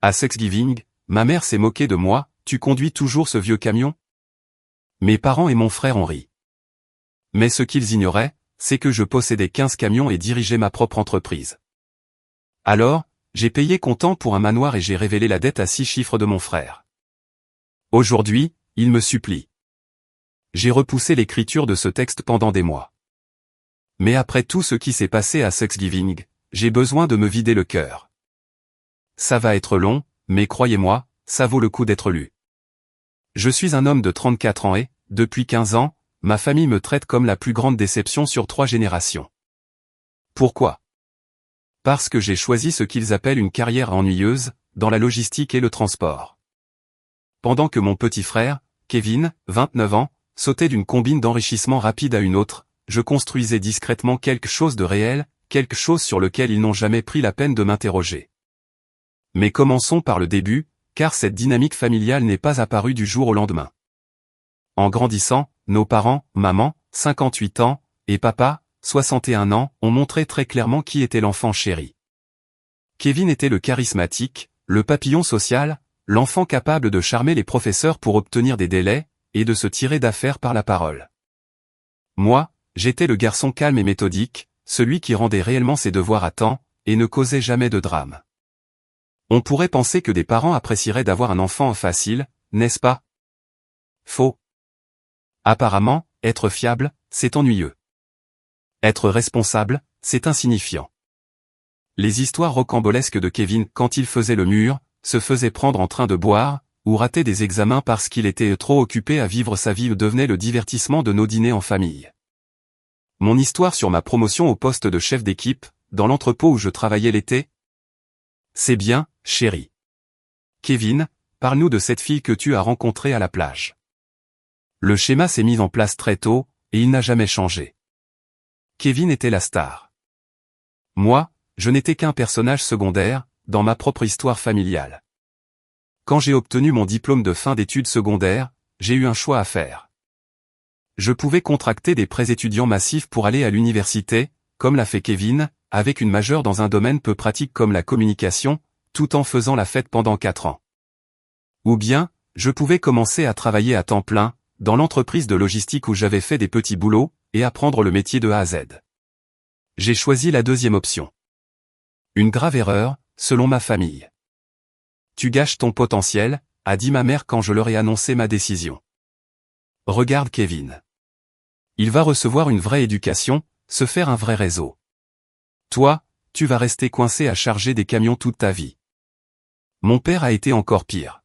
À Thanksgiving, ma mère s'est moquée de moi, tu conduis toujours ce vieux camion? Mes parents et mon frère ont ri. Mais ce qu'ils ignoraient, c'est que je possédais 15 camions et dirigeais ma propre entreprise. Alors, j'ai payé comptant pour un manoir et j'ai révélé la dette à 6 chiffres de mon frère. Aujourd'hui, il me supplie. J'ai repoussé l'écriture de ce texte pendant des mois. Mais après tout ce qui s'est passé à Thanksgiving, j'ai besoin de me vider le cœur. Ça va être long, mais croyez-moi, ça vaut le coup d'être lu. Je suis un homme de 34 ans et, depuis 15 ans, ma famille me traite comme la plus grande déception sur 3 générations. Pourquoi? Parce que j'ai choisi ce qu'ils appellent une carrière ennuyeuse, dans la logistique et le transport. Pendant que mon petit frère, Kevin, 29 ans, sautait d'une combine d'enrichissement rapide à une autre, je construisais discrètement quelque chose de réel, quelque chose sur lequel ils n'ont jamais pris la peine de m'interroger. Mais commençons par le début, car cette dynamique familiale n'est pas apparue du jour au lendemain. En grandissant, nos parents, maman, 58 ans, et papa, 61 ans, ont montré très clairement qui était l'enfant chéri. Kevin était le charismatique, le papillon social, l'enfant capable de charmer les professeurs pour obtenir des délais, et de se tirer d'affaire par la parole. Moi, j'étais le garçon calme et méthodique, celui qui rendait réellement ses devoirs à temps, et ne causait jamais de drame. On pourrait penser que des parents apprécieraient d'avoir un enfant facile, n'est-ce pas? Faux. Apparemment, être fiable, c'est ennuyeux. Être responsable, c'est insignifiant. Les histoires rocambolesques de Kevin quand il faisait le mur, se faisait prendre en train de boire, ou ratait des examens parce qu'il était trop occupé à vivre sa vie devenaient le divertissement de nos dîners en famille. Mon histoire sur ma promotion au poste de chef d'équipe, dans l'entrepôt où je travaillais l'été? C'est bien, chérie. Kevin, parle-nous de cette fille que tu as rencontrée à la plage. Le schéma s'est mis en place très tôt, et il n'a jamais changé. Kevin était la star. Moi, je n'étais qu'un personnage secondaire, dans ma propre histoire familiale. Quand j'ai obtenu mon diplôme de fin d'études secondaires, j'ai eu un choix à faire. Je pouvais contracter des prêts étudiants massifs pour aller à l'université, comme l'a fait Kevin, avec une majeure dans un domaine peu pratique comme la communication, tout en faisant la fête pendant 4 ans. Ou bien, je pouvais commencer à travailler à temps plein, dans l'entreprise de logistique où j'avais fait des petits boulots, et apprendre le métier de A à Z. J'ai choisi la deuxième option. Une grave erreur, selon ma famille. Tu gâches ton potentiel, a dit ma mère quand je leur ai annoncé ma décision. Regarde Kevin. Il va recevoir une vraie éducation, se faire un vrai réseau. Toi, tu vas rester coincé à charger des camions toute ta vie. Mon père a été encore pire.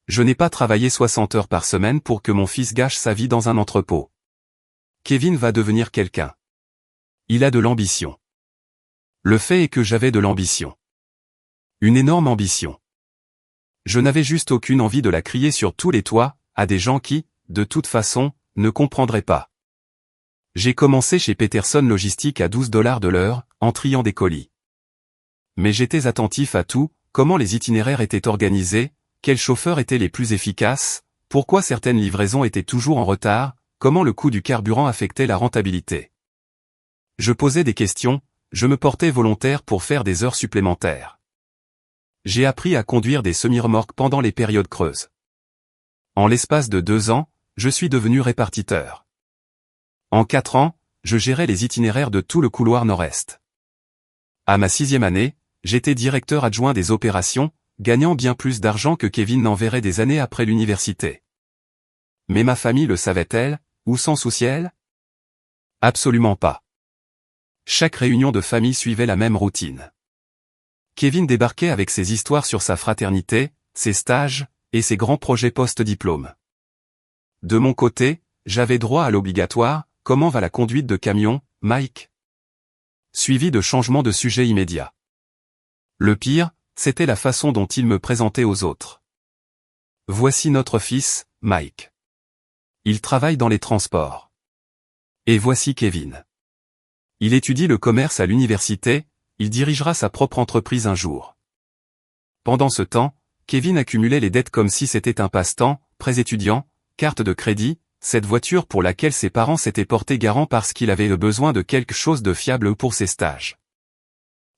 Je n'ai pas travaillé 60 heures par semaine pour que mon fils gâche sa vie dans un entrepôt. Kevin va devenir quelqu'un. Il a de l'ambition. Le fait est que j'avais de l'ambition. Une énorme ambition. Je n'avais juste aucune envie de la crier sur tous les toits, à des gens qui, de toute façon, ne comprendraient pas. J'ai commencé chez Peterson Logistique à $12 de l'heure, en triant des colis. Mais j'étais attentif à tout, comment les itinéraires étaient organisés, quels chauffeurs étaient les plus efficaces, pourquoi certaines livraisons étaient toujours en retard, comment le coût du carburant affectait la rentabilité. Je posais des questions, je me portais volontaire pour faire des heures supplémentaires. J'ai appris à conduire des semi-remorques pendant les périodes creuses. En l'espace de 2 ans, je suis devenu répartiteur. En 4 ans, je gérais les itinéraires de tout le couloir nord-est. À ma 6e année, j'étais directeur adjoint des opérations, gagnant bien plus d'argent que Kevin n'en verrait des années après l'université. Mais ma famille le savait-elle, ou s'en souciait-elle? Absolument pas. Chaque réunion de famille suivait la même routine. Kevin débarquait avec ses histoires sur sa fraternité, ses stages, et ses grands projets post-diplôme. De mon côté, j'avais droit à l'obligatoire, comment va la conduite de camion, Mike? Suivi de changements de sujet immédiats. Le pire, c'était la façon dont il me présentait aux autres. Voici notre fils, Mike. Il travaille dans les transports. Et voici Kevin. Il étudie le commerce à l'université, il dirigera sa propre entreprise un jour. Pendant ce temps, Kevin accumulait les dettes comme si c'était un passe-temps, prêts étudiants, carte de crédit, cette voiture pour laquelle ses parents s'étaient portés garant parce qu'il avait besoin de quelque chose de fiable pour ses stages.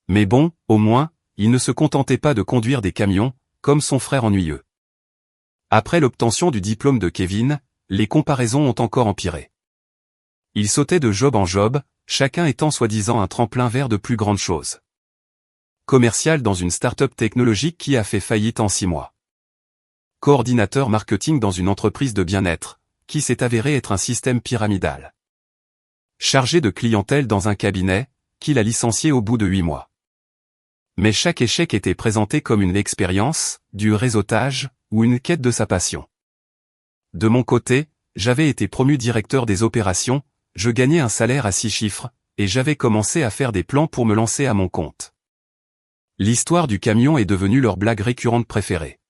Mais bon, au moins, il ne se contentait pas de conduire des camions, comme son frère ennuyeux. Après l'obtention du diplôme de Kevin, les comparaisons ont encore empiré. Il sautait de job en job, chacun étant soi-disant un tremplin vers de plus grandes choses. Commercial dans une start-up technologique qui a fait faillite en 6 mois. Coordinateur marketing dans une entreprise de bien-être, qui s'est avéré être un système pyramidal. Chargé de clientèle dans un cabinet, qu'il a licencié au bout de 8 mois. Mais chaque échec était présenté comme une expérience, du réseautage, ou une quête de sa passion. De mon côté, j'avais été promu directeur des opérations, je gagnais un salaire à 6 chiffres, et j'avais commencé à faire des plans pour me lancer à mon compte. L'histoire du camion est devenue leur blague récurrente préférée.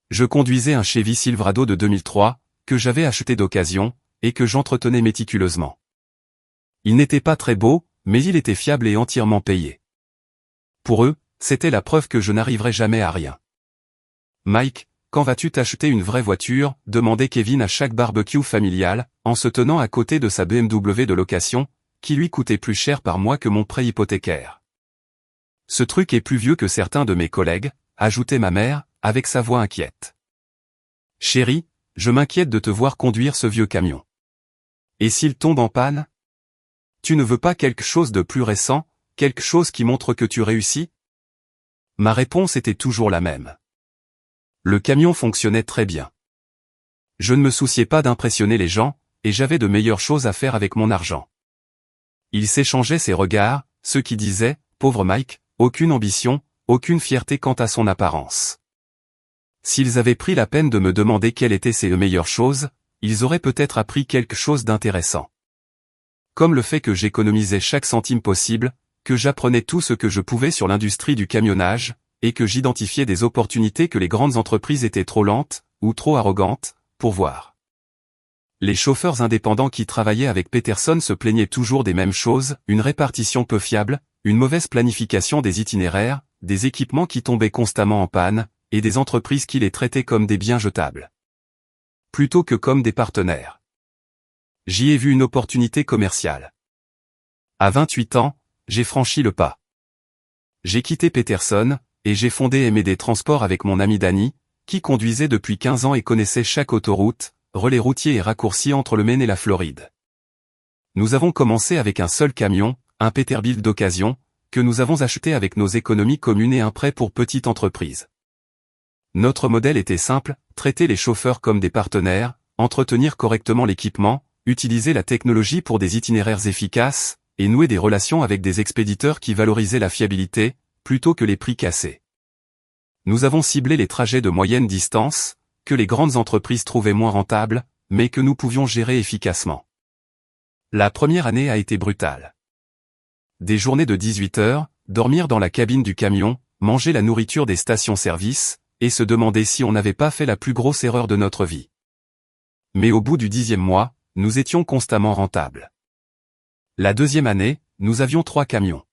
Je conduisais un Chevy Silverado de 2003, que j'avais acheté d'occasion, et que j'entretenais méticuleusement. Il n'était pas très beau, mais il était fiable et entièrement payé. Pour eux, c'était la preuve que je n'arriverais jamais à rien. Mike, quand vas-tu t'acheter une vraie voiture, demandait Kevin à chaque barbecue familial, en se tenant à côté de sa BMW de location, qui lui coûtait plus cher par mois que mon prêt hypothécaire. Ce truc est plus vieux que certains de mes collègues, ajoutait ma mère, avec sa voix inquiète. Chérie, je m'inquiète de te voir conduire ce vieux camion. Et s'il tombe en panne? Tu ne veux pas quelque chose de plus récent, quelque chose qui montre que tu réussis? Ma réponse était toujours la même. Le camion fonctionnait très bien. Je ne me souciais pas d'impressionner les gens, et j'avais de meilleures choses à faire avec mon argent. Ils s'échangeaient ces regards, ceux qui disaient, pauvre Mike, aucune ambition, aucune fierté quant à son apparence. S'ils avaient pris la peine de me demander quelles étaient ces meilleures choses, ils auraient peut-être appris quelque chose d'intéressant. Comme le fait que j'économisais chaque centime possible, que j'apprenais tout ce que je pouvais sur l'industrie du camionnage, et que j'identifiais des opportunités que les grandes entreprises étaient trop lentes, ou trop arrogantes, pour voir. Les chauffeurs indépendants qui travaillaient avec Peterson se plaignaient toujours des mêmes choses, une répartition peu fiable, une mauvaise planification des itinéraires, des équipements qui tombaient constamment en panne, et des entreprises qui les traitaient comme des biens jetables. Plutôt que comme des partenaires. J'y ai vu une opportunité commerciale. À 28 ans, j'ai franchi le pas. J'ai quitté Peterson, et j'ai fondé MD Transport avec mon ami Danny, qui conduisait depuis 15 ans et connaissait chaque autoroute, relais routier et raccourci entre le Maine et la Floride. Nous avons commencé avec un seul camion, un Peterbilt d'occasion, que nous avons acheté avec nos économies communes et un prêt pour petite entreprise. Notre modèle était simple, traiter les chauffeurs comme des partenaires, entretenir correctement l'équipement, utiliser la technologie pour des itinéraires efficaces, et nouer des relations avec des expéditeurs qui valorisaient la fiabilité, plutôt que les prix cassés. Nous avons ciblé les trajets de moyenne distance, que les grandes entreprises trouvaient moins rentables, mais que nous pouvions gérer efficacement. La première année a été brutale. Des journées de 18 heures, dormir dans la cabine du camion, manger la nourriture des stations-service, et se demander si on n'avait pas fait la plus grosse erreur de notre vie. Mais au bout du 10e mois, nous étions constamment rentables. La deuxième année, nous avions 3 camions.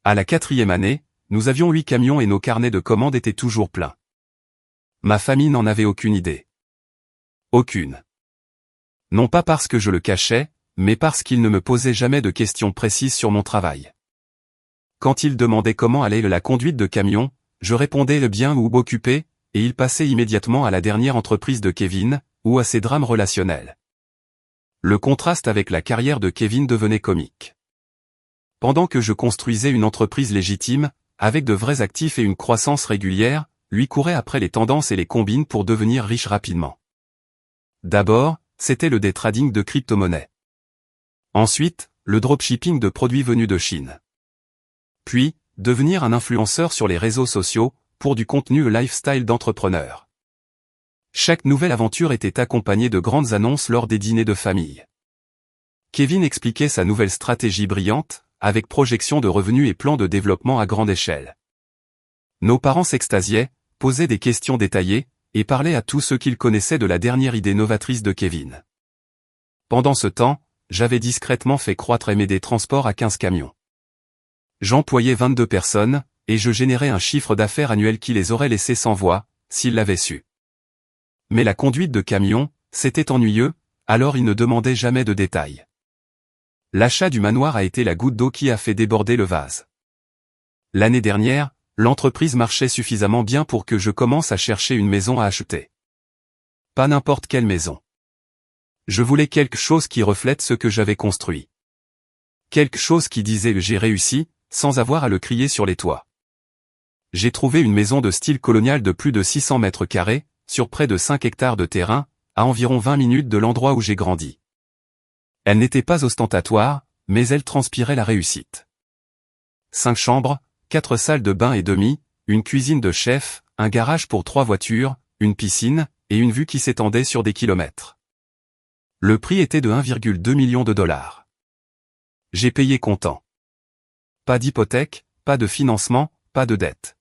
À la 4e année, nous avions 8 camions et nos carnets de commandes étaient toujours pleins. Ma famille n'en avait aucune idée. Aucune. Non pas parce que je le cachais, mais parce qu'ils ne me posaient jamais de questions précises sur mon travail. Quand ils demandaient comment allait la conduite de camion, je répondais le bien ou occupé, et ils passaient immédiatement à la dernière entreprise de Kevin, ou à ses drames relationnels. Le contraste avec la carrière de Kevin devenait comique. Pendant que je construisais une entreprise légitime, avec de vrais actifs et une croissance régulière, lui courait après les tendances et les combines pour devenir riche rapidement. D'abord, c'était le day trading de crypto-monnaies. Ensuite, le dropshipping de produits venus de Chine. Puis, devenir un influenceur sur les réseaux sociaux, pour du contenu lifestyle d'entrepreneur. Chaque nouvelle aventure était accompagnée de grandes annonces lors des dîners de famille. Kevin expliquait sa nouvelle stratégie brillante, avec projection de revenus et plan de développement à grande échelle. Nos parents s'extasiaient, posaient des questions détaillées, et parlaient à tous ceux qu'ils connaissaient de la dernière idée novatrice de Kevin. Pendant ce temps, j'avais discrètement fait croître MD Transport à 15 camions. J'employais 22 personnes, et je générais un chiffre d'affaires annuel qui les aurait laissés sans voix, s'ils l'avaient su. Mais la conduite de camion, c'était ennuyeux, alors ils ne demandaient jamais de détails. L'achat du manoir a été la goutte d'eau qui a fait déborder le vase. L'année dernière, l'entreprise marchait suffisamment bien pour que je commence à chercher une maison à acheter. Pas n'importe quelle maison. Je voulais quelque chose qui reflète ce que j'avais construit. Quelque chose qui disait « j'ai réussi », sans avoir à le crier sur les toits. J'ai trouvé une maison de style colonial de plus de 600 mètres carrés, sur près de 5 hectares de terrain, à environ 20 minutes de l'endroit où j'ai grandi. Elle n'était pas ostentatoire, mais elle transpirait la réussite. 5 chambres, 4 salles de bain et demi, une cuisine de chef, un garage pour 3 voitures, une piscine, et une vue qui s'étendait sur des kilomètres. Le prix était de 1,2 million de dollars. J'ai payé comptant. Pas d'hypothèque, pas de financement, pas de dette.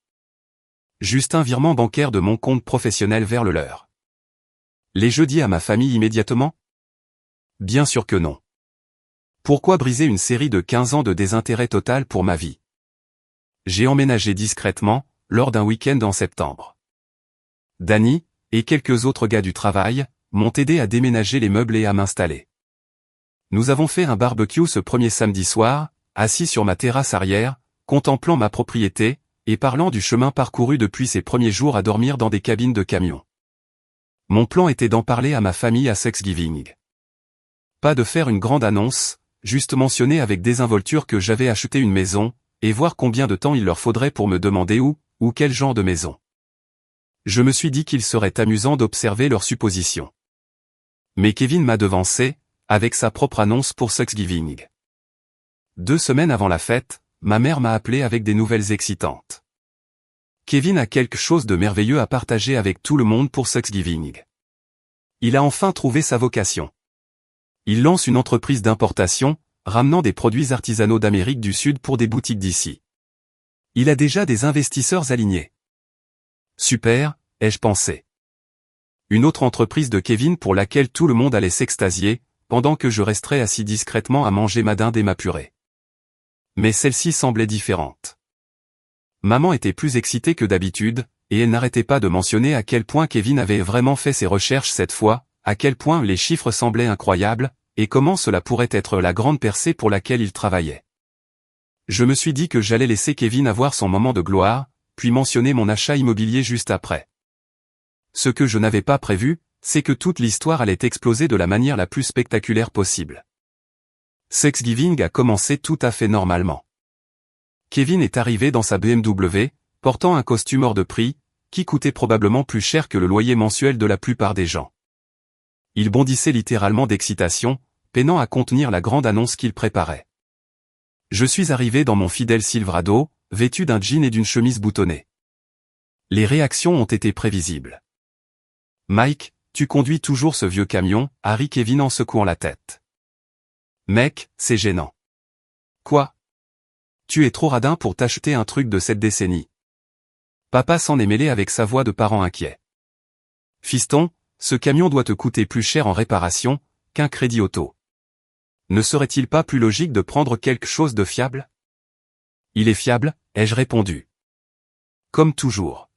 Juste un virement bancaire de mon compte professionnel vers le leur. L'ai-je dit à ma famille immédiatement? Bien sûr que non. Pourquoi briser une série de 15 ans de désintérêt total pour ma vie? J'ai emménagé discrètement, lors d'un week-end en septembre. Danny, et quelques autres gars du travail, m'ont aidé à déménager les meubles et à m'installer. Nous avons fait un barbecue ce premier samedi soir, assis sur ma terrasse arrière, contemplant ma propriété, et parlant du chemin parcouru depuis ces premiers jours à dormir dans des cabines de camions. Mon plan était d'en parler à ma famille à Thanksgiving. Pas de faire une grande annonce, juste mentionner avec désinvolture que j'avais acheté une maison, et voir combien de temps il leur faudrait pour me demander où, ou quel genre de maison. Je me suis dit qu'il serait amusant d'observer leurs suppositions. Mais Kevin m'a devancé, avec sa propre annonce pour Thanksgiving. 2 semaines avant la fête, ma mère m'a appelé avec des nouvelles excitantes. Kevin a quelque chose de merveilleux à partager avec tout le monde pour Thanksgiving. Il a enfin trouvé sa vocation. Il lance une entreprise d'importation, ramenant des produits artisanaux d'Amérique du Sud pour des boutiques d'ici. Il a déjà des investisseurs alignés. Super, ai-je pensé. Une autre entreprise de Kevin pour laquelle tout le monde allait s'extasier, pendant que je resterais assis discrètement à manger ma dinde et ma purée. Mais celle-ci semblait différente. Maman était plus excitée que d'habitude, et elle n'arrêtait pas de mentionner à quel point Kevin avait vraiment fait ses recherches cette fois, à quel point les chiffres semblaient incroyables, et comment cela pourrait être la grande percée pour laquelle il travaillait. Je me suis dit que j'allais laisser Kevin avoir son moment de gloire, puis mentionner mon achat immobilier juste après. Ce que je n'avais pas prévu, c'est que toute l'histoire allait exploser de la manière la plus spectaculaire possible. Thanksgiving a commencé tout à fait normalement. Kevin est arrivé dans sa BMW, portant un costume hors de prix, qui coûtait probablement plus cher que le loyer mensuel de la plupart des gens. Il bondissait littéralement d'excitation, peinant à contenir la grande annonce qu'il préparait. Je suis arrivé dans mon fidèle Silverado, vêtu d'un jean et d'une chemise boutonnée. Les réactions ont été prévisibles. Mike, tu conduis toujours ce vieux camion, a ri Kevin en secouant la tête. Mec, c'est gênant. Quoi? Tu es trop radin pour t'acheter un truc de cette décennie. Papa s'en est mêlé avec sa voix de parent inquiet. Fiston, ce camion doit te coûter plus cher en réparation qu'un crédit auto. Ne serait-il pas plus logique de prendre quelque chose de fiable? Il est fiable, ai-je répondu. Comme toujours.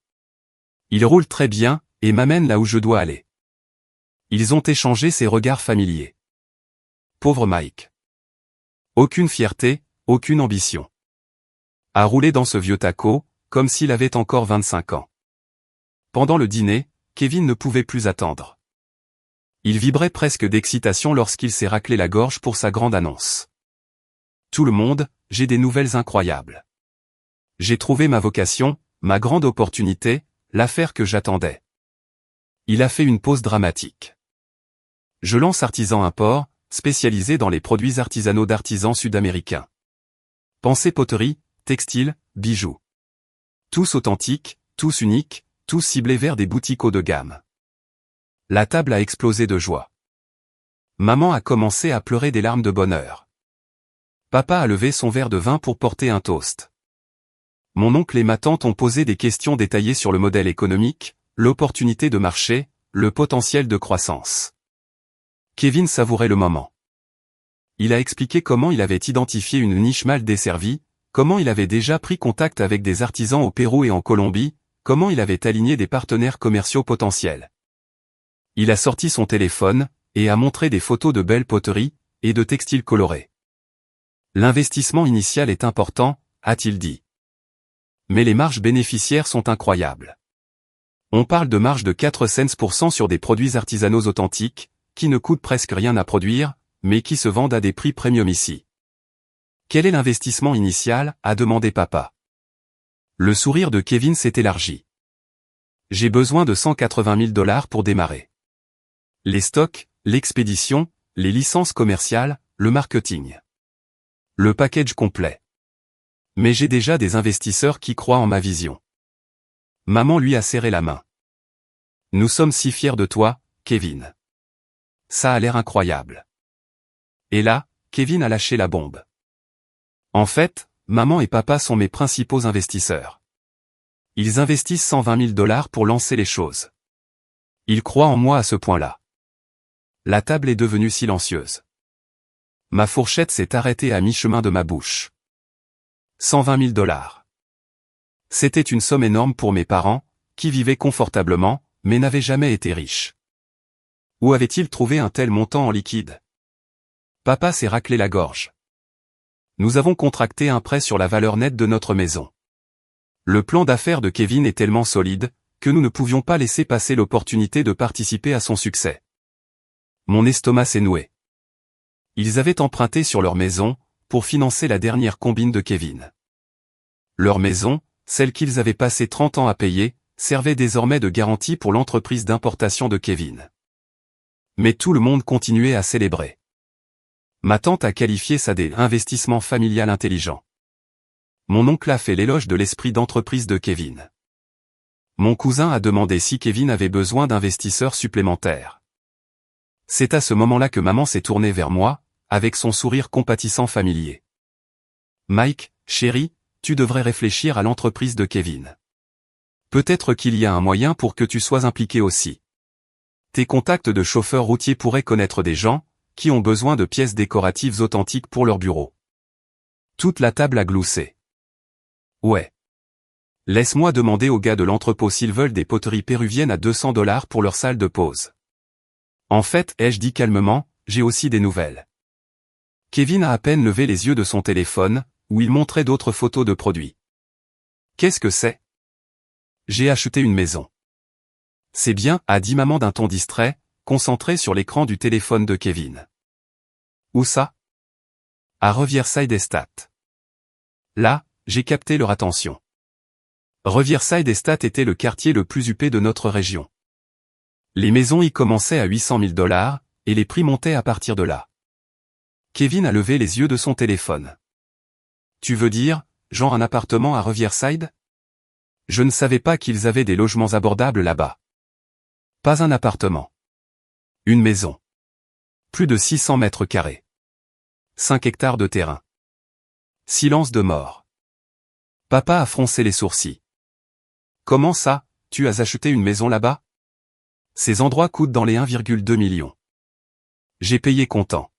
Il roule très bien, et m'amène là où je dois aller. Ils ont échangé ces regards familiers. Pauvre Mike. Aucune fierté, aucune ambition. À rouler dans ce vieux taco, comme s'il avait encore 25 ans. Pendant le dîner, Kevin ne pouvait plus attendre. Il vibrait presque d'excitation lorsqu'il s'est raclé la gorge pour sa grande annonce. Tout le monde, j'ai des nouvelles incroyables. J'ai trouvé ma vocation, ma grande opportunité, l'affaire que j'attendais. Il a fait une pause dramatique. Je lance Artisan Import, spécialisé dans les produits artisanaux d'artisans sud-américains. Pensez poterie, textile, bijoux. Tous authentiques, tous uniques, tous ciblés vers des boutiques haut de gamme. La table a explosé de joie. Maman a commencé à pleurer des larmes de bonheur. Papa a levé son verre de vin pour porter un toast. Mon oncle et ma tante ont posé des questions détaillées sur le modèle économique, l'opportunité de marché, le potentiel de croissance. Kevin savourait le moment. Il a expliqué comment il avait identifié une niche mal desservie, comment il avait déjà pris contact avec des artisans au Pérou et en Colombie, comment il avait aligné des partenaires commerciaux potentiels. Il a sorti son téléphone, et a montré des photos de belles poteries, et de textiles colorés. L'investissement initial est important, a-t-il dit. Mais les marges bénéficiaires sont incroyables. On parle de marge de 4 cents % sur des produits artisanaux authentiques, qui ne coûtent presque rien à produire, mais qui se vendent à des prix premium ici. Quel est l'investissement initial, a demandé papa. Le sourire de Kevin s'est élargi. J'ai besoin de 180 000 $ pour démarrer. Les stocks, l'expédition, les licences commerciales, le marketing. Le package complet. Mais j'ai déjà des investisseurs qui croient en ma vision. Maman lui a serré la main. Nous sommes si fiers de toi, Kevin. Ça a l'air incroyable. Et là, Kevin a lâché la bombe. En fait, maman et papa sont mes principaux investisseurs. Ils investissent 120 000 $ pour lancer les choses. Ils croient en moi à ce point-là. La table est devenue silencieuse. Ma fourchette s'est arrêtée à mi-chemin de ma bouche. 120 000 $. C'était une somme énorme pour mes parents, qui vivaient confortablement, mais n'avaient jamais été riches. Où avaient-ils trouvé un tel montant en liquide? Papa s'est raclé la gorge. Nous avons contracté un prêt sur la valeur nette de notre maison. Le plan d'affaires de Kevin est tellement solide, que nous ne pouvions pas laisser passer l'opportunité de participer à son succès. Mon estomac s'est noué. Ils avaient emprunté sur leur maison, pour financer la dernière combine de Kevin. Leur maison, celle qu'ils avaient passé 30 ans à payer, servait désormais de garantie pour l'entreprise d'importation de Kevin. Mais tout le monde continuait à célébrer. Ma tante a qualifié ça d'investissement familial intelligent. Mon oncle a fait l'éloge de l'esprit d'entreprise de Kevin. Mon cousin a demandé si Kevin avait besoin d'investisseurs supplémentaires. C'est à ce moment-là que maman s'est tournée vers moi, avec son sourire compatissant familier. Mike, chéri, tu devrais réfléchir à l'entreprise de Kevin. Peut-être qu'il y a un moyen pour que tu sois impliqué aussi. Tes contacts de chauffeurs routiers pourraient connaître des gens, qui ont besoin de pièces décoratives authentiques pour leur bureau. Toute la table a gloussé. Ouais. Laisse-moi demander aux gars de l'entrepôt s'ils veulent des poteries péruviennes à 200 $ pour leur salle de pause. En fait, ai-je dit calmement, j'ai aussi des nouvelles. Kevin a à peine levé les yeux de son téléphone, où il montrait d'autres photos de produits. Qu'est-ce que c'est? J'ai acheté une maison. C'est bien, a dit maman d'un ton distrait, concentré sur l'écran du téléphone de Kevin. Où ça? À Riverside Estate. Là, j'ai capté leur attention. Riverside Estate était le quartier le plus huppé de notre région. Les maisons y commençaient à 800 000 $, et les prix montaient à partir de là. Kevin a levé les yeux de son téléphone. Tu veux dire, genre un appartement à Riverside? Je ne savais pas qu'ils avaient des logements abordables là-bas. Pas un appartement. Une maison. Plus de 600 mètres carrés. 5 hectares de terrain. Silence de mort. Papa a froncé les sourcils. Comment ça, tu as acheté une maison là-bas? Ces endroits coûtent dans les 1,2 million. J'ai payé comptant.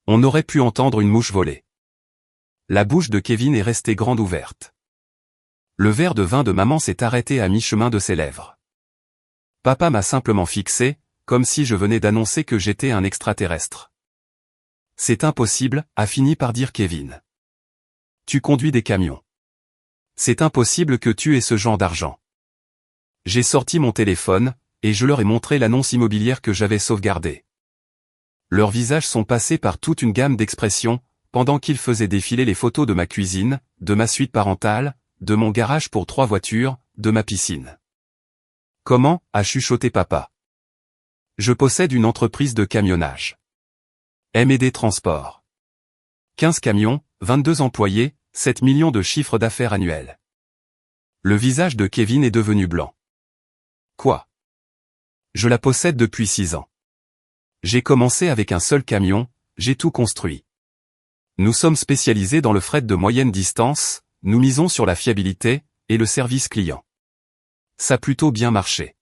On aurait pu entendre une mouche voler. La bouche de Kevin est restée grande ouverte. Le verre de vin de maman s'est arrêté à mi-chemin de ses lèvres. Papa m'a simplement fixé, comme si je venais d'annoncer que j'étais un extraterrestre. C'est impossible, a fini par dire Kevin. Tu conduis des camions. C'est impossible que tu aies ce genre d'argent. J'ai sorti mon téléphone, et je leur ai montré l'annonce immobilière que j'avais sauvegardée. Leurs visages sont passés par toute une gamme d'expressions, pendant qu'ils faisaient défiler les photos de ma cuisine, de ma suite parentale, de mon garage pour 3 voitures, de ma piscine. Comment, a chuchoté papa. Je possède une entreprise de camionnage. M&D Transport. 15 camions, 22 employés, 7 millions de chiffre d'affaires annuel. Le visage de Kevin est devenu blanc. Quoi? Je la possède depuis 6 ans. J'ai commencé avec un seul camion, j'ai tout construit. Nous sommes spécialisés dans le fret de moyenne distance, nous misons sur la fiabilité, et le service client. Ça a plutôt bien marché.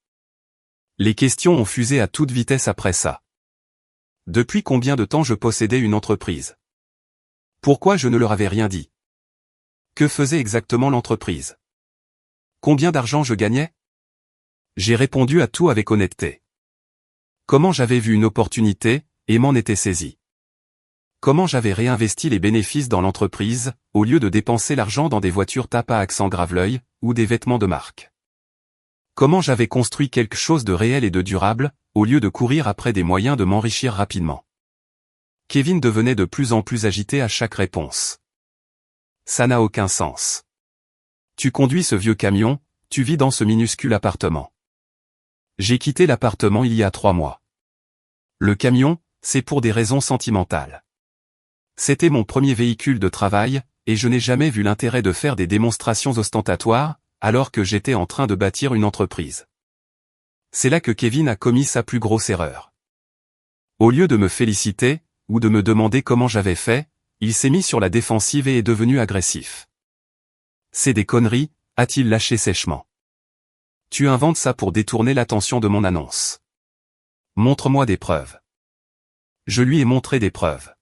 Les questions ont fusé à toute vitesse après ça. Depuis combien de temps je possédais une entreprise? Pourquoi je ne leur avais rien dit? Que faisait exactement l'entreprise? Combien d'argent je gagnais? J'ai répondu à tout avec honnêteté. Comment j'avais vu une opportunité, et m'en étais saisi. Comment j'avais réinvesti les bénéfices dans l'entreprise, au lieu de dépenser l'argent dans des voitures tape à accent grave-l'œil, ou des vêtements de marque. Comment j'avais construit quelque chose de réel et de durable, au lieu de courir après des moyens de m'enrichir rapidement. Kevin devenait de plus en plus agité à chaque réponse. Ça n'a aucun sens. Tu conduis ce vieux camion, tu vis dans ce minuscule appartement. J'ai quitté l'appartement il y a 3 mois. Le camion, c'est pour des raisons sentimentales. C'était mon premier véhicule de travail, et je n'ai jamais vu l'intérêt de faire des démonstrations ostentatoires, alors que j'étais en train de bâtir une entreprise. C'est là que Kevin a commis sa plus grosse erreur. Au lieu de me féliciter, ou de me demander comment j'avais fait, il s'est mis sur la défensive et est devenu agressif. C'est des conneries, a-t-il lâché sèchement. Tu inventes ça pour détourner l'attention de mon annonce. Montre-moi des preuves. Je lui ai montré des preuves.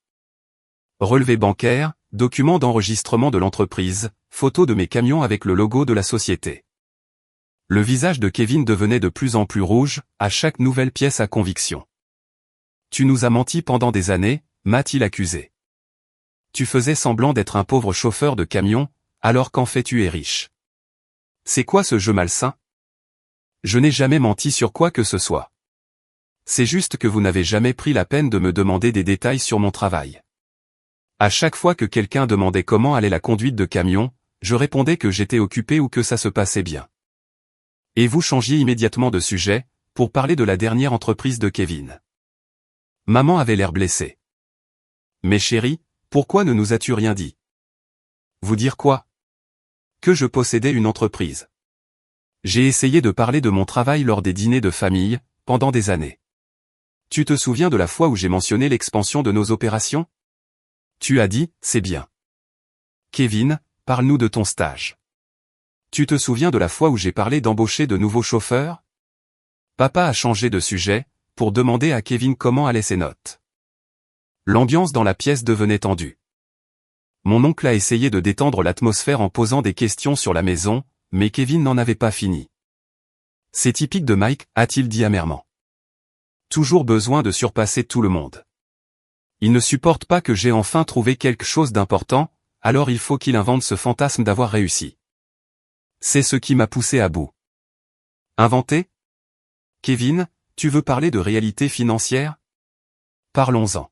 Relevé bancaire, document d'enregistrement de l'entreprise, photo de mes camions avec le logo de la société. Le visage de Kevin devenait de plus en plus rouge, à chaque nouvelle pièce à conviction. Tu nous as menti pendant des années, m'a-t-il accusé. Tu faisais semblant d'être un pauvre chauffeur de camion, alors qu'en fait tu es riche. C'est quoi ce jeu malsain? Je n'ai jamais menti sur quoi que ce soit. C'est juste que vous n'avez jamais pris la peine de me demander des détails sur mon travail. À chaque fois que quelqu'un demandait comment allait la conduite de camion, je répondais que j'étais occupé ou que ça se passait bien. Et vous changiez immédiatement de sujet, pour parler de la dernière entreprise de Kevin. Maman avait l'air blessée. Mais chérie, pourquoi ne nous as-tu rien dit? Vous dire quoi? Que je possédais une entreprise. J'ai essayé de parler de mon travail lors des dîners de famille, pendant des années. Tu te souviens de la fois où j'ai mentionné l'expansion de nos opérations? Tu as dit, c'est bien. Kevin, parle-nous de ton stage. Tu te souviens de la fois où j'ai parlé d'embaucher de nouveaux chauffeurs? Papa a changé de sujet, pour demander à Kevin comment allaient ses notes. L'ambiance dans la pièce devenait tendue. Mon oncle a essayé de détendre l'atmosphère en posant des questions sur la maison, mais Kevin n'en avait pas fini. C'est typique de Mike, a-t-il dit amèrement. Toujours besoin de surpasser tout le monde. Il ne supporte pas que j'ai enfin trouvé quelque chose d'important, alors il faut qu'il invente ce fantasme d'avoir réussi. C'est ce qui m'a poussé à bout. Inventer? Kevin, tu veux parler de réalité financière? Parlons-en.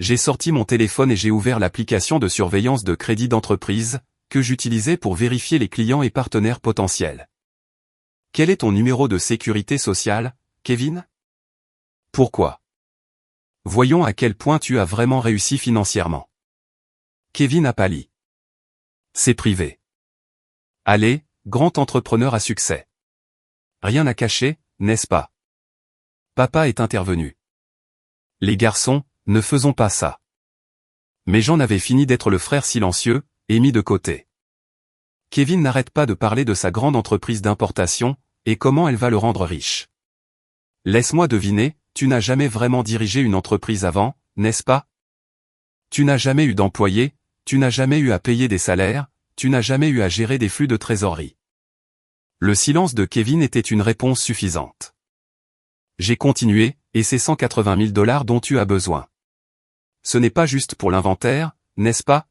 J'ai sorti mon téléphone et j'ai ouvert l'application de surveillance de crédit d'entreprise, que j'utilisais pour vérifier les clients et partenaires potentiels. Quel est ton numéro de sécurité sociale, Kevin? Pourquoi? Voyons à quel point tu as vraiment réussi financièrement. Kevin a pâli. C'est privé. Allez, grand entrepreneur à succès. Rien à cacher, n'est-ce pas? Papa est intervenu. Les garçons, ne faisons pas ça. Mais j'en avais fini d'être le frère silencieux, et mis de côté. Kevin n'arrête pas de parler de sa grande entreprise d'importation, et comment elle va le rendre riche. Laisse-moi deviner, tu n'as jamais vraiment dirigé une entreprise avant, n'est-ce pas? Tu n'as jamais eu d'employés, tu n'as jamais eu à payer des salaires, tu n'as jamais eu à gérer des flux de trésorerie. Le silence de Kevin était une réponse suffisante. J'ai continué, et c'est 180 000 $ dont tu as besoin. Ce n'est pas juste pour l'inventaire, n'est-ce pas?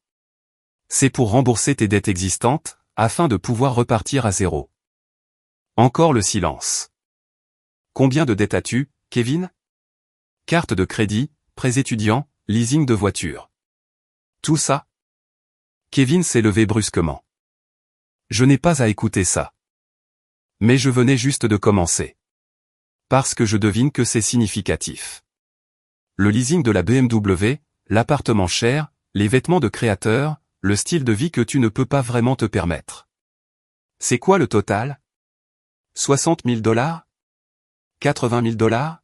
C'est pour rembourser tes dettes existantes, afin de pouvoir repartir à zéro. Encore le silence. Combien de dettes as-tu, Kevin? Carte de crédit, prêts étudiants, leasing de voiture. Tout ça? Kevin s'est levé brusquement. Je n'ai pas à écouter ça. Mais je venais juste de commencer. Parce que je devine que c'est significatif. Le leasing de la BMW, l'appartement cher, les vêtements de créateur, le style de vie que tu ne peux pas vraiment te permettre. C'est quoi le total? 60 000 $? 80 000 $?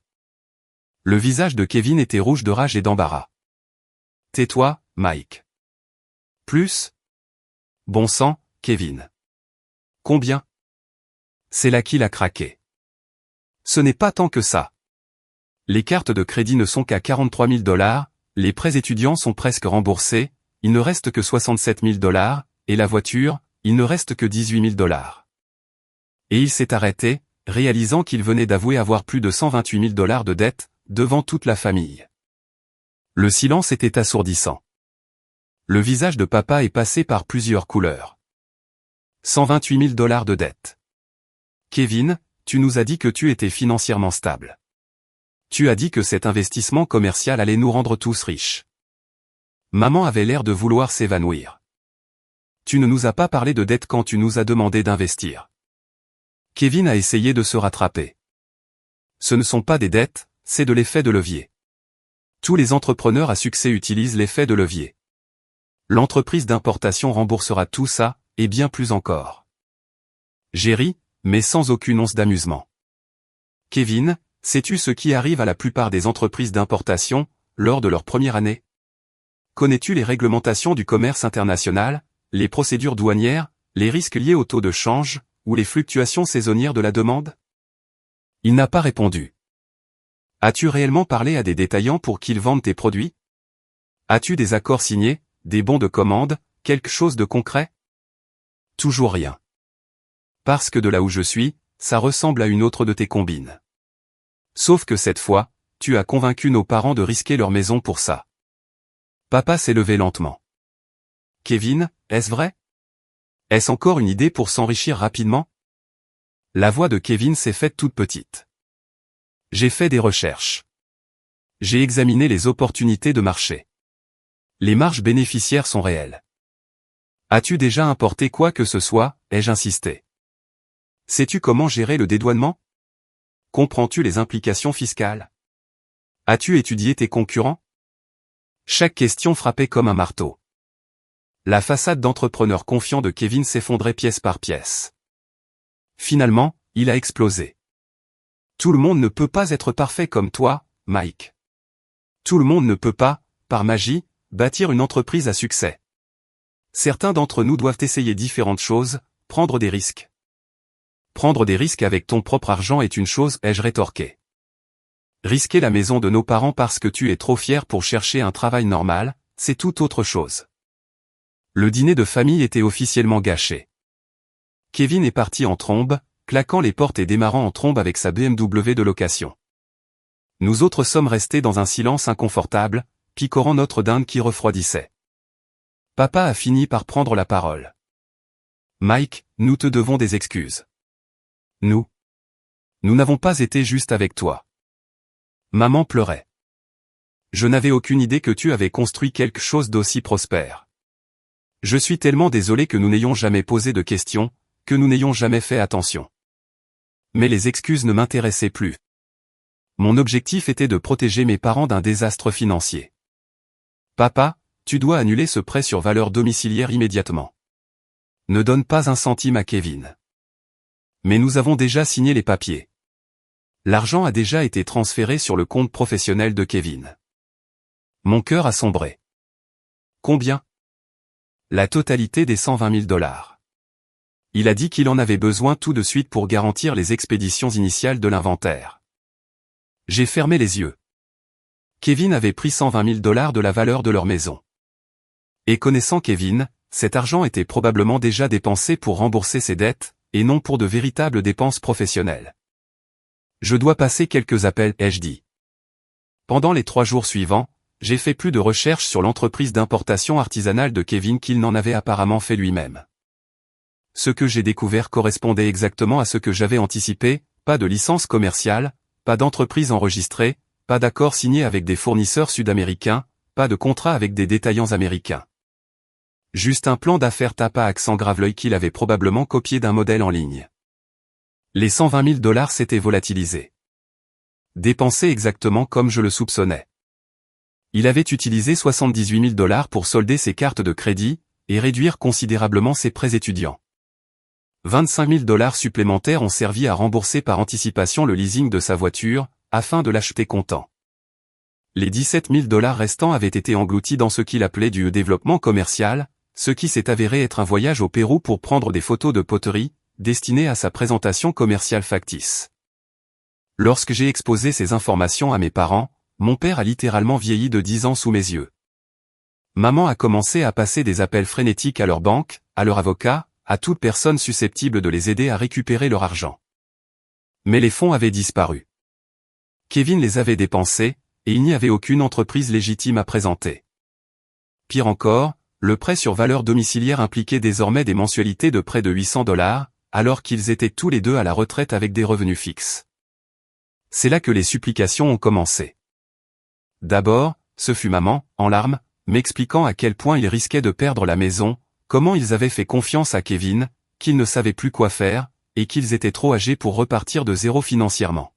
Le visage de Kevin était rouge de rage et d'embarras. Tais-toi, Mike. Plus? Bon sang, Kevin. Combien? C'est là qu'il a craqué. Ce n'est pas tant que ça. Les cartes de crédit ne sont qu'à 43 000 $, les prêts étudiants sont presque remboursés, il ne reste que 67 000 $, et la voiture, il ne reste que 18 000 $. Et il s'est arrêté, réalisant qu'il venait d'avouer avoir plus de 128 000 $ de dettes, devant toute la famille. Le silence était assourdissant. Le visage de papa est passé par plusieurs couleurs. 128 000 $ de dette. Kevin, tu nous as dit que tu étais financièrement stable. Tu as dit que cet investissement commercial allait nous rendre tous riches. Maman avait l'air de vouloir s'évanouir. Tu ne nous as pas parlé de dette quand tu nous as demandé d'investir. Kevin a essayé de se rattraper. Ce ne sont pas des dettes, c'est de l'effet de levier. Tous les entrepreneurs à succès utilisent l'effet de levier. L'entreprise d'importation remboursera tout ça, et bien plus encore. J'ai ri, mais sans aucune once d'amusement. Kevin, sais-tu ce qui arrive à la plupart des entreprises d'importation, lors de leur première année? Connais-tu les réglementations du commerce international, les procédures douanières, les risques liés au taux de change, ou les fluctuations saisonnières de la demande? Il n'a pas répondu. As-tu réellement parlé à des détaillants pour qu'ils vendent tes produits? As-tu des accords signés, des bons de commande, quelque chose de concret? Toujours rien. Parce que de là où je suis, ça ressemble à une autre de tes combines. Sauf que cette fois, tu as convaincu nos parents de risquer leur maison pour ça. Papa s'est levé lentement. Kevin, est-ce vrai? Est-ce encore une idée pour s'enrichir rapidement? La voix de Kevin s'est faite toute petite. J'ai fait des recherches. J'ai examiné les opportunités de marché. Les marges bénéficiaires sont réelles. As-tu déjà importé quoi que ce soit, ai-je insisté. Sais-tu comment gérer le dédouanement? Comprends-tu les implications fiscales? As-tu étudié tes concurrents? Chaque question frappait comme un marteau. La façade d'entrepreneur confiant de Kevin s'effondrait pièce par pièce. Finalement, il a explosé. Tout le monde ne peut pas être parfait comme toi, Mike. Tout le monde ne peut pas, par magie, bâtir une entreprise à succès. Certains d'entre nous doivent essayer différentes choses, prendre des risques. Prendre des risques avec ton propre argent est une chose, ai-je rétorqué. Risquer la maison de nos parents parce que tu es trop fier pour chercher un travail normal, c'est tout autre chose. Le dîner de famille était officiellement gâché. Kevin est parti en trombe, claquant les portes et démarrant en trombe avec sa BMW de location. Nous autres sommes restés dans un silence inconfortable, picorant notre dinde qui refroidissait. Papa a fini par prendre la parole. Mike, nous te devons des excuses. Nous n'avons pas été justes avec toi. Maman pleurait. Je n'avais aucune idée que tu avais construit quelque chose d'aussi prospère. Je suis tellement désolé que nous n'ayons jamais posé de questions, que nous n'ayons jamais fait attention. Mais les excuses ne m'intéressaient plus. Mon objectif était de protéger mes parents d'un désastre financier. Papa, tu dois annuler ce prêt sur valeur domiciliaire immédiatement. Ne donne pas un centime à Kevin. Mais nous avons déjà signé les papiers. L'argent a déjà été transféré sur le compte professionnel de Kevin. Mon cœur a sombré. Combien? La totalité des 120 000 $. Il a dit qu'il en avait besoin tout de suite pour garantir les expéditions initiales de l'inventaire. J'ai fermé les yeux. Kevin avait pris 120 000 $ de la valeur de leur maison. Et connaissant Kevin, cet argent était probablement déjà dépensé pour rembourser ses dettes, et non pour de véritables dépenses professionnelles. Je dois passer quelques appels, ai-je dit. Pendant les 3 jours suivants, j'ai fait plus de recherches sur l'entreprise d'importation artisanale de Kevin qu'il n'en avait apparemment fait lui-même. Ce que j'ai découvert correspondait exactement à ce que j'avais anticipé, pas de licence commerciale, pas d'entreprise enregistrée, pas d'accord signé avec des fournisseurs sud-américains, pas de contrat avec des détaillants américains. Juste un plan d'affaires tape à accent grave l'œil qu'il avait probablement copié d'un modèle en ligne. Les 120 000 $ s'étaient volatilisés. Dépensés exactement comme je le soupçonnais. Il avait utilisé 78 000 $ pour solder ses cartes de crédit, et réduire considérablement ses prêts étudiants. 25 000 $ supplémentaires ont servi à rembourser par anticipation le leasing de sa voiture, afin de l'acheter comptant. Les 17 000 $ restants avaient été engloutis dans ce qu'il appelait du développement commercial, ce qui s'est avéré être un voyage au Pérou pour prendre des photos de poterie, destinées à sa présentation commerciale factice. Lorsque j'ai exposé ces informations à mes parents, mon père a littéralement vieilli de 10 ans sous mes yeux. Maman a commencé à passer des appels frénétiques à leur banque, à leur avocat, à toute personne susceptible de les aider à récupérer leur argent. Mais les fonds avaient disparu. Kevin les avait dépensés, et il n'y avait aucune entreprise légitime à présenter. Pire encore, le prêt sur valeur domiciliaire impliquait désormais des mensualités de près de $800, alors qu'ils étaient tous les deux à la retraite avec des revenus fixes. C'est là que les supplications ont commencé. D'abord, ce fut maman, en larmes, m'expliquant à quel point ils risquaient de perdre la maison, comment ils avaient fait confiance à Kevin, qu'ils ne savaient plus quoi faire, et qu'ils étaient trop âgés pour repartir de zéro financièrement.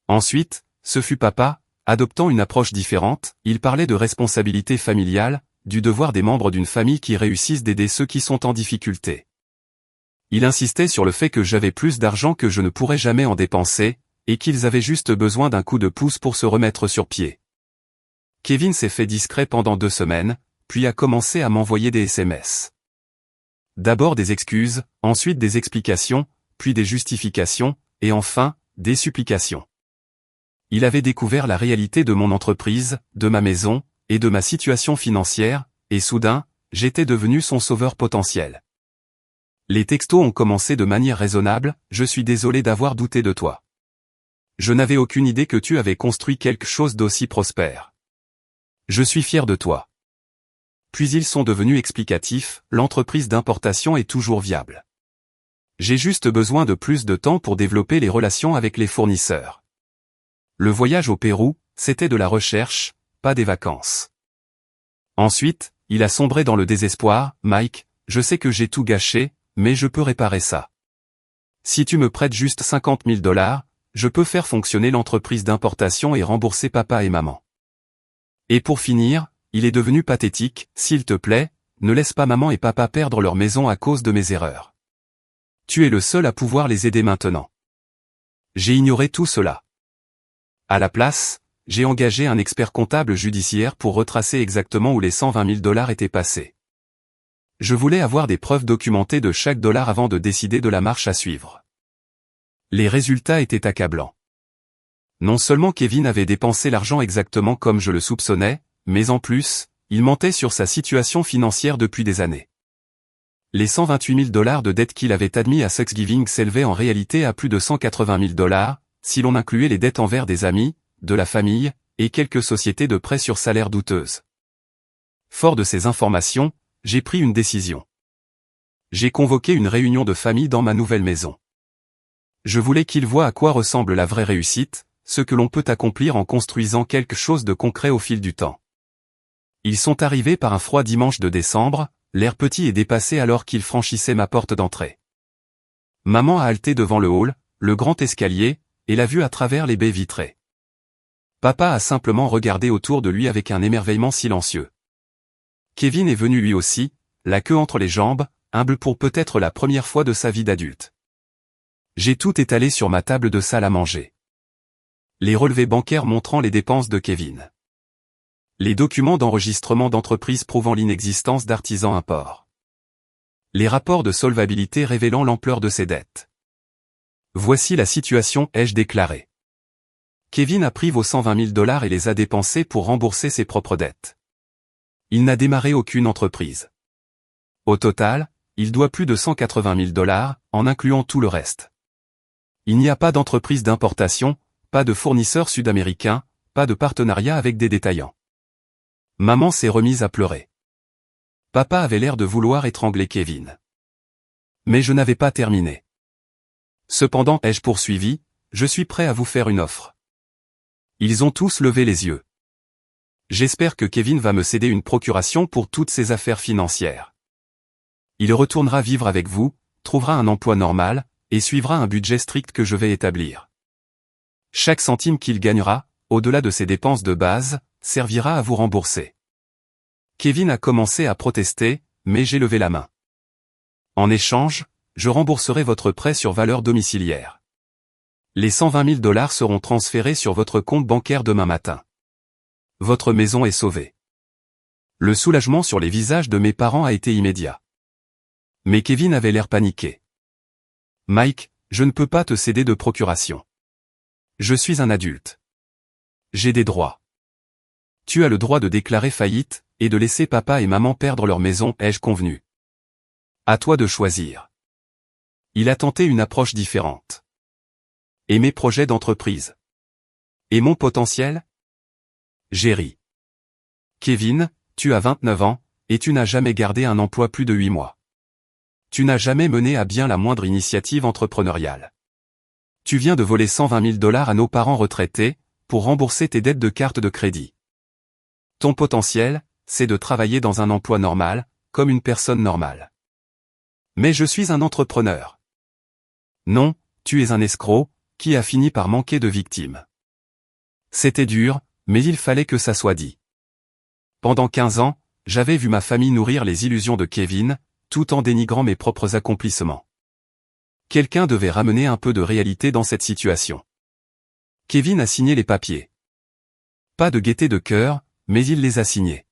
Ensuite, ce fut papa, adoptant une approche différente, il parlait de responsabilité familiale, du devoir des membres d'une famille qui réussissent d'aider ceux qui sont en difficulté. Il insistait sur le fait que j'avais plus d'argent que je ne pourrais jamais en dépenser, et qu'ils avaient juste besoin d'un coup de pouce pour se remettre sur pied. Kevin s'est fait discret pendant 2 semaines, puis a commencé à m'envoyer des SMS. D'abord des excuses, ensuite des explications, puis des justifications, et enfin, des supplications. Il avait découvert la réalité de mon entreprise, de ma maison, et de ma situation financière, et soudain, j'étais devenu son sauveur potentiel. Les textos ont commencé de manière raisonnable, je suis désolé d'avoir douté de toi. Je n'avais aucune idée que tu avais construit quelque chose d'aussi prospère. Je suis fier de toi. Puis ils sont devenus explicatifs, l'entreprise d'importation est toujours viable. J'ai juste besoin de plus de temps pour développer les relations avec les fournisseurs. Le voyage au Pérou, c'était de la recherche, pas des vacances. Ensuite, il a sombré dans le désespoir, Mike, je sais que j'ai tout gâché, mais je peux réparer ça. Si tu me prêtes juste $50 000, je peux faire fonctionner l'entreprise d'importation et rembourser papa et maman. Et pour finir, il est devenu pathétique, s'il te plaît, ne laisse pas maman et papa perdre leur maison à cause de mes erreurs. Tu es le seul à pouvoir les aider maintenant. J'ai ignoré tout cela. À la place, j'ai engagé un expert comptable judiciaire pour retracer exactement où les $120 000 étaient passés. Je voulais avoir des preuves documentées de chaque dollar avant de décider de la marche à suivre. Les résultats étaient accablants. Non seulement Kevin avait dépensé l'argent exactement comme je le soupçonnais, mais en plus, il mentait sur sa situation financière depuis des années. Les $128 000 de dette qu'il avait admis à Thanksgiving s'élevaient en réalité à plus de $180 000, si l'on incluait les dettes envers des amis, de la famille, et quelques sociétés de prêt sur salaire douteuses. Fort de ces informations, j'ai pris une décision. J'ai convoqué une réunion de famille dans ma nouvelle maison. Je voulais qu'ils voient à quoi ressemble la vraie réussite, ce que l'on peut accomplir en construisant quelque chose de concret au fil du temps. Ils sont arrivés par un froid dimanche de décembre, l'air petit et dépassé alors qu'ils franchissaient ma porte d'entrée. Maman a halté devant le hall, le grand escalier, et l'a vue à travers les baies vitrées. Papa a simplement regardé autour de lui avec un émerveillement silencieux. Kevin est venu lui aussi, la queue entre les jambes, humble pour peut-être la première fois de sa vie d'adulte. J'ai tout étalé sur ma table de salle à manger. Les relevés bancaires montrant les dépenses de Kevin. Les documents d'enregistrement d'entreprise prouvant l'inexistence d'Artisan Import. Les rapports de solvabilité révélant l'ampleur de ses dettes. Voici la situation, ai-je déclaré. Kevin a pris vos $120 000 et les a dépensés pour rembourser ses propres dettes. Il n'a démarré aucune entreprise. Au total, il doit plus de $180 000, en incluant tout le reste. Il n'y a pas d'entreprise d'importation, pas de fournisseurs sud-américains, pas de partenariat avec des détaillants. Maman s'est remise à pleurer. Papa avait l'air de vouloir étrangler Kevin. Mais je n'avais pas terminé. Cependant, ai-je poursuivi, je suis prêt à vous faire une offre. Ils ont tous levé les yeux. J'espère que Kevin va me céder une procuration pour toutes ses affaires financières. Il retournera vivre avec vous, trouvera un emploi normal, et suivra un budget strict que je vais établir. Chaque centime qu'il gagnera, au-delà de ses dépenses de base, servira à vous rembourser. Kevin a commencé à protester, mais j'ai levé la main. En échange, je rembourserai votre prêt sur valeur domiciliaire. Les $120 000 seront transférés sur votre compte bancaire demain matin. Votre maison est sauvée. Le soulagement sur les visages de mes parents a été immédiat. Mais Kevin avait l'air paniqué. Mike, je ne peux pas te céder de procuration. Je suis un adulte. J'ai des droits. Tu as le droit de déclarer faillite, et de laisser papa et maman perdre leur maison, ai-je convenu. À toi de choisir. Il a tenté une approche différente. Et mes projets d'entreprise? Et mon potentiel? J'ai ri. Kevin, tu as 29 ans, et tu n'as jamais gardé un emploi plus de 8 mois. Tu n'as jamais mené à bien la moindre initiative entrepreneuriale. Tu viens de voler 120 000 $ à nos parents retraités, pour rembourser tes dettes de carte de crédit. Ton potentiel, c'est de travailler dans un emploi normal, comme une personne normale. Mais je suis un entrepreneur. Non, tu es un escroc, qui a fini par manquer de victimes. C'était dur, mais il fallait que ça soit dit. Pendant 15 ans, j'avais vu ma famille nourrir les illusions de Kevin, tout en dénigrant mes propres accomplissements. Quelqu'un devait ramener un peu de réalité dans cette situation. Kevin a signé les papiers. Pas de gaieté de cœur, mais il les a signés.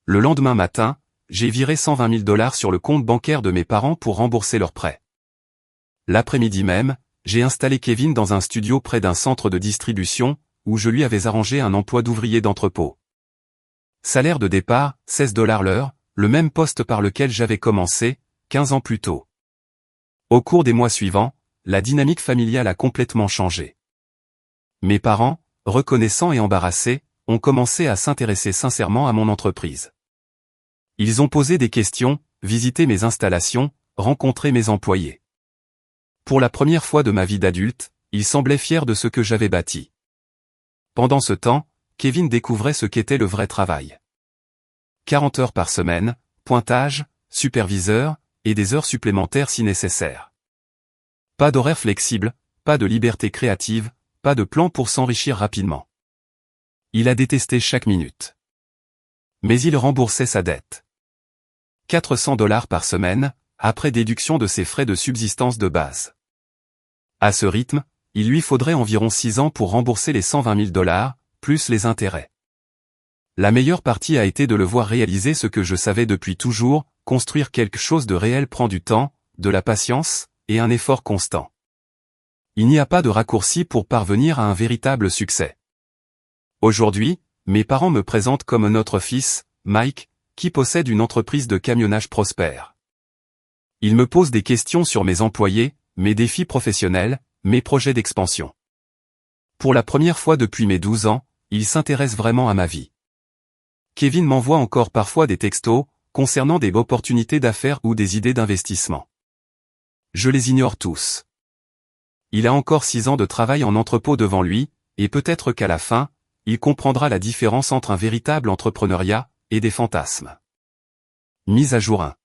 Le lendemain matin, j'ai viré 120 000 $ sur le compte bancaire de mes parents pour rembourser leurs prêts. L'après-midi même, j'ai installé Kevin dans un studio près d'un centre de distribution, où je lui avais arrangé un emploi d'ouvrier d'entrepôt. Salaire de départ, 16 $ l'heure, le même poste par lequel j'avais commencé, 15 ans plus tôt. Au cours des mois suivants, la dynamique familiale a complètement changé. Mes parents, reconnaissants et embarrassés, ont commencé à s'intéresser sincèrement à mon entreprise. Ils ont posé des questions, visité mes installations, rencontré mes employés. Pour la première fois de ma vie d'adulte, ils semblaient fiers de ce que j'avais bâti. Pendant ce temps, Kevin découvrait ce qu'était le vrai travail. 40 heures par semaine, pointage, superviseur, et des heures supplémentaires si nécessaire. Pas d'horaire flexible, pas de liberté créative, pas de plan pour s'enrichir rapidement. Il a détesté chaque minute. Mais il remboursait sa dette. 400 $ par semaine, après déduction de ses frais de subsistance de base. À ce rythme, il lui faudrait environ 6 ans pour rembourser les 120 000 $, plus les intérêts. La meilleure partie a été de le voir réaliser ce que je savais depuis toujours, construire quelque chose de réel prend du temps, de la patience, et un effort constant. Il n'y a pas de raccourci pour parvenir à un véritable succès. Aujourd'hui, mes parents me présentent comme notre fils, Mike, qui possède une entreprise de camionnage prospère. Ils me posent des questions sur mes employés, mes défis professionnels, mes projets d'expansion. Pour la première fois depuis mes 12 ans, ils s'intéressent vraiment à ma vie. Kevin m'envoie encore parfois des textos, concernant des opportunités d'affaires ou des idées d'investissement. Je les ignore tous. Il a encore 6 ans de travail en entrepôt devant lui, et peut-être qu'à la fin, il comprendra la différence entre un véritable entrepreneuriat, et des fantasmes. Mise à jour 1.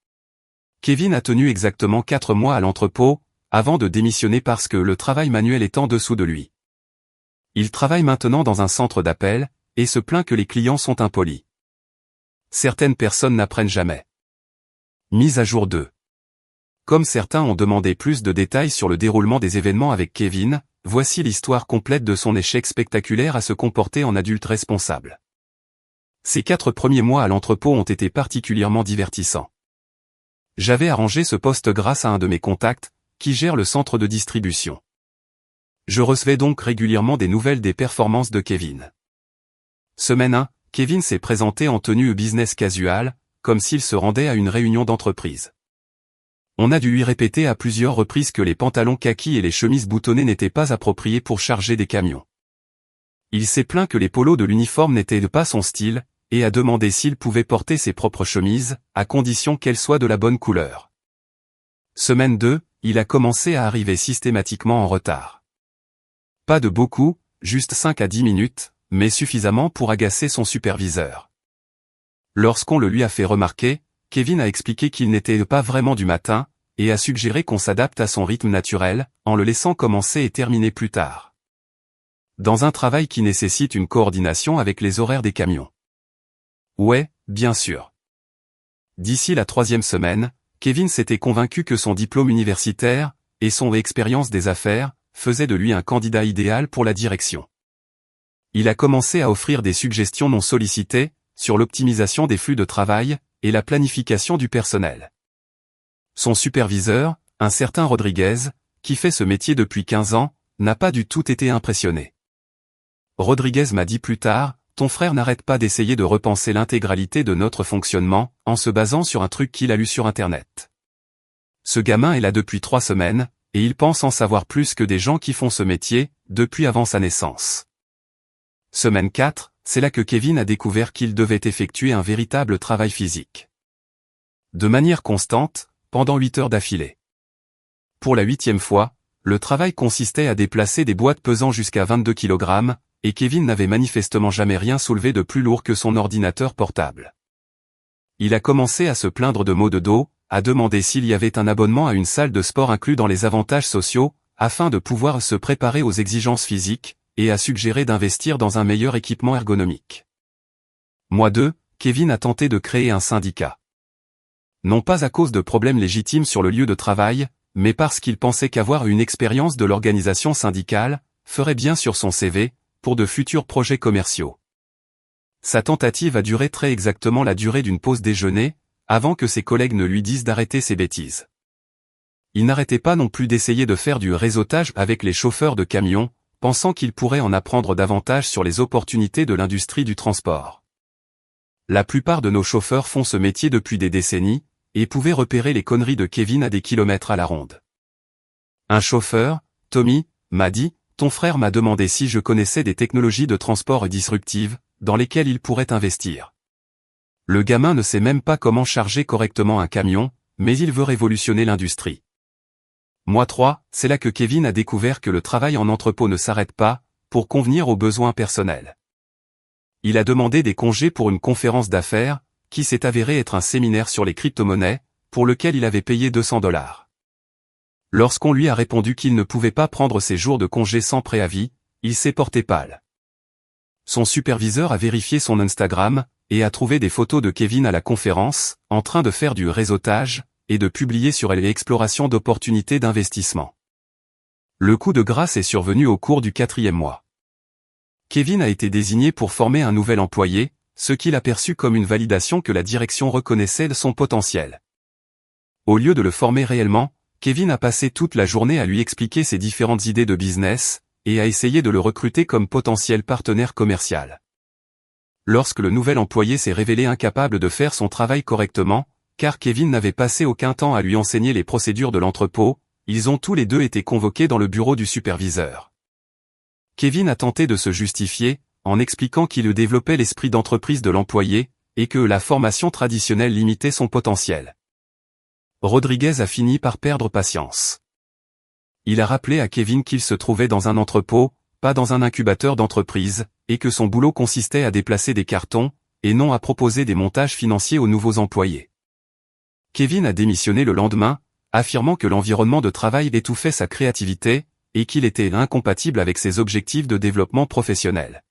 Kevin a tenu exactement 4 mois à l'entrepôt, avant de démissionner parce que le travail manuel est en dessous de lui. Il travaille maintenant dans un centre d'appel, et se plaint que les clients sont impolis. Certaines personnes n'apprennent jamais. Mise à jour 2. Comme certains ont demandé plus de détails sur le déroulement des événements avec Kevin, voici l'histoire complète de son échec spectaculaire à se comporter en adulte responsable. Ces 4 premiers mois à l'entrepôt ont été particulièrement divertissants. J'avais arrangé ce poste grâce à un de mes contacts, qui gère le centre de distribution. Je recevais donc régulièrement des nouvelles des performances de Kevin. Semaine 1, Kevin s'est présenté en tenue business casual, comme s'il se rendait à une réunion d'entreprise. On a dû lui répéter à plusieurs reprises que les pantalons kaki et les chemises boutonnées n'étaient pas appropriés pour charger des camions. Il s'est plaint que les polos de l'uniforme n'étaient pas son style, et a demandé s'il pouvait porter ses propres chemises, à condition qu'elles soient de la bonne couleur. Semaine 2, il a commencé à arriver systématiquement en retard. Pas de beaucoup, juste 5 à 10 minutes, mais suffisamment pour agacer son superviseur. Lorsqu'on le lui a fait remarquer, Kevin a expliqué qu'il n'était pas vraiment du matin, et a suggéré qu'on s'adapte à son rythme naturel, en le laissant commencer et terminer plus tard. Dans un travail qui nécessite une coordination avec les horaires des camions. Ouais, bien sûr. D'ici la 3e semaine, Kevin s'était convaincu que son diplôme universitaire, et son expérience des affaires, faisaient de lui un candidat idéal pour la direction. Il a commencé à offrir des suggestions non sollicitées, sur l'optimisation des flux de travail, et la planification du personnel. Son superviseur, un certain Rodriguez, qui fait ce métier depuis 15 ans, n'a pas du tout été impressionné. Rodriguez m'a dit plus tard, ton frère n'arrête pas d'essayer de repenser l'intégralité de notre fonctionnement, en se basant sur un truc qu'il a lu sur Internet. Ce gamin est là depuis 3 semaines, et il pense en savoir plus que des gens qui font ce métier, depuis avant sa naissance. Semaine 4, c'est là que Kevin a découvert qu'il devait effectuer un véritable travail physique. De manière constante, pendant 8 heures d'affilée. Pour la 8e fois, le travail consistait à déplacer des boîtes pesant jusqu'à 22 kg, et Kevin n'avait manifestement jamais rien soulevé de plus lourd que son ordinateur portable. Il a commencé à se plaindre de maux de dos, à demander s'il y avait un abonnement à une salle de sport inclus dans les avantages sociaux, afin de pouvoir se préparer aux exigences physiques, et à suggérer d'investir dans un meilleur équipement ergonomique. Mois 2, Kevin a tenté de créer un syndicat. Non pas à cause de problèmes légitimes sur le lieu de travail, mais parce qu'il pensait qu'avoir une expérience de l'organisation syndicale ferait bien sur son CV, pour de futurs projets commerciaux. Sa tentative a duré très exactement la durée d'une pause déjeuner, avant que ses collègues ne lui disent d'arrêter ses bêtises. Il n'arrêtait pas non plus d'essayer de faire du réseautage avec les chauffeurs de camions, pensant qu'il pourrait en apprendre davantage sur les opportunités de l'industrie du transport. La plupart de nos chauffeurs font ce métier depuis des décennies, et pouvaient repérer les conneries de Kevin à des kilomètres à la ronde. Un chauffeur, Tommy, m'a dit, « Ton frère m'a demandé si je connaissais des technologies de transport disruptives, dans lesquelles il pourrait investir. Le gamin ne sait même pas comment charger correctement un camion, mais il veut révolutionner l'industrie. » Mois 3, c'est là que Kevin a découvert que le travail en entrepôt ne s'arrête pas, pour convenir aux besoins personnels. Il a demandé des congés pour une conférence d'affaires, qui s'est avéré être un séminaire sur les crypto-monnaies, pour lequel il avait payé 200 $. Lorsqu'on lui a répondu qu'il ne pouvait pas prendre ses jours de congé sans préavis, il s'est porté pâle. Son superviseur a vérifié son Instagram, et a trouvé des photos de Kevin à la conférence, en train de faire du réseautage, et de publier sur elle l'exploration d'opportunités d'investissement. Le coup de grâce est survenu au cours du 4e mois. Kevin a été désigné pour former un nouvel employé, ce qu'il a perçu comme une validation que la direction reconnaissait de son potentiel. Au lieu de le former réellement, Kevin a passé toute la journée à lui expliquer ses différentes idées de business, et a essayé de le recruter comme potentiel partenaire commercial. Lorsque le nouvel employé s'est révélé incapable de faire son travail correctement, car Kevin n'avait passé aucun temps à lui enseigner les procédures de l'entrepôt, ils ont tous les deux été convoqués dans le bureau du superviseur. Kevin a tenté de se justifier, en expliquant qu'il développait l'esprit d'entreprise de l'employé, et que la formation traditionnelle limitait son potentiel. Rodriguez a fini par perdre patience. Il a rappelé à Kevin qu'il se trouvait dans un entrepôt, pas dans un incubateur d'entreprise, et que son boulot consistait à déplacer des cartons, et non à proposer des montages financiers aux nouveaux employés. Kevin a démissionné le lendemain, affirmant que l'environnement de travail étouffait sa créativité, et qu'il était incompatible avec ses objectifs de développement professionnel.